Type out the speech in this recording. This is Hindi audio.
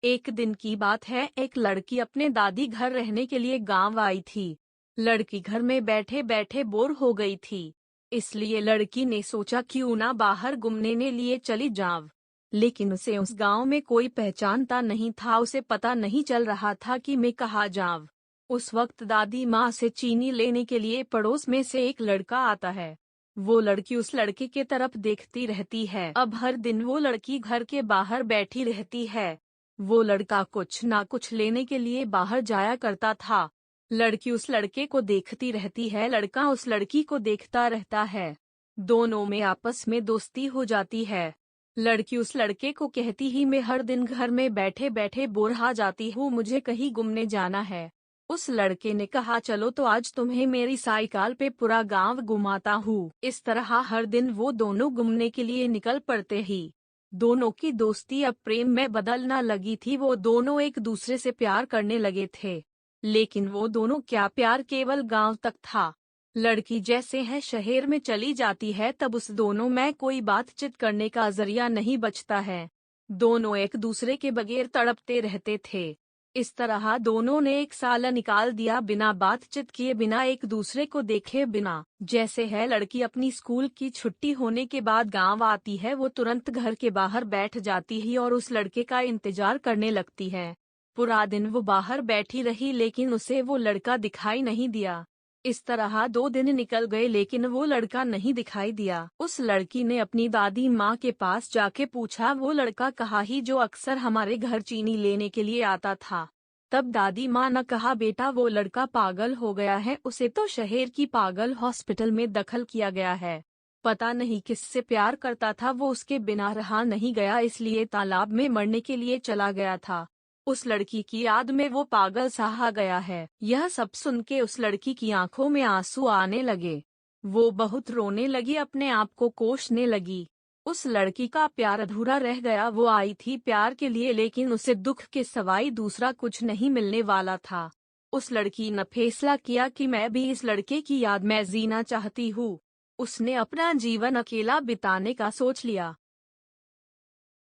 एक दिन की बात है, एक लड़की अपने दादी घर रहने के लिए गांव आई थी। लड़की घर में बैठे बैठे बोर हो गई थी, इसलिए लड़की ने सोचा क्यों ना बाहर घूमने के लिए चली जाऊं। लेकिन उसे उस गांव में कोई पहचानता नहीं था, उसे पता नहीं चल रहा था कि मैं कहाँ जाऊं। उस वक्त दादी माँ से चीनी लेने के लिए पड़ोस में से एक लड़का आता है। वो लड़की उस लड़के के तरफ देखती रहती है। अब हर दिन वो लड़की घर के बाहर बैठी रहती है। वो लड़का कुछ ना कुछ लेने के लिए बाहर जाया करता था। लड़की उस लड़के को देखती रहती है, लड़का उस लड़की को देखता रहता है। दोनों में आपस में दोस्ती हो जाती है। लड़की उस लड़के को कहती ही, मैं हर दिन घर में बैठे बैठे बोर हो जाती हूँ, मुझे कहीं घूमने जाना है। उस लड़के ने कहा, चलो तो आज तुम्हें मेरी साइकिल पे पूरा गांव घुमाता हूँ। इस तरह हर दिन वो दोनों घूमने के लिए निकल पड़ते ही दोनों की दोस्ती अब प्रेम में बदलना लगी थी। वो दोनों एक दूसरे से प्यार करने लगे थे। लेकिन वो दोनों क्या प्यार केवल गांव तक था। लड़की जैसे है शहर में चली जाती है, तब उस दोनों में कोई बातचीत करने का जरिया नहीं बचता है। दोनों एक दूसरे के बगैर तड़पते रहते थे। इस तरह दोनों ने एक साल निकाल दिया बिना बातचीत किए, बिना एक दूसरे को देखे बिना। जैसे है लड़की अपनी स्कूल की छुट्टी होने के बाद गांव आती है, वो तुरंत घर के बाहर बैठ जाती है और उस लड़के का इंतजार करने लगती है। पूरा दिन वो बाहर बैठी रही, लेकिन उसे वो लड़का दिखाई नहीं दिया। इस तरह 2 दिन निकल गए, लेकिन वो लड़का नहीं दिखाई दिया। उस लड़की ने अपनी दादी माँ के पास जाके पूछा, वो लड़का कहाँ ही जो अक्सर हमारे घर चीनी लेने के लिए आता था। तब दादी माँ ने कहा, बेटा वो लड़का पागल हो गया है, उसे तो शहर की पागल हॉस्पिटल में दखल किया गया है। पता नहीं किससे प्यार करता था, वो उसके बिना रहा नहीं गया, इसलिए तालाब में मरने के लिए चला गया था। उस लड़की की याद में वो पागल सा गया है। यह सब सुन के उस लड़की की आंखों में आंसू आने लगे। वो बहुत रोने लगी, अपने आप को कोसने लगी। उस लड़की का प्यार अधूरा रह गया। वो आई थी प्यार के लिए, लेकिन उसे दुख के सिवाय दूसरा कुछ नहीं मिलने वाला था। उस लड़की ने फैसला किया कि मैं भी इस लड़के की याद में जीना चाहती हूँ। उसने अपना जीवन अकेला बिताने का सोच लिया।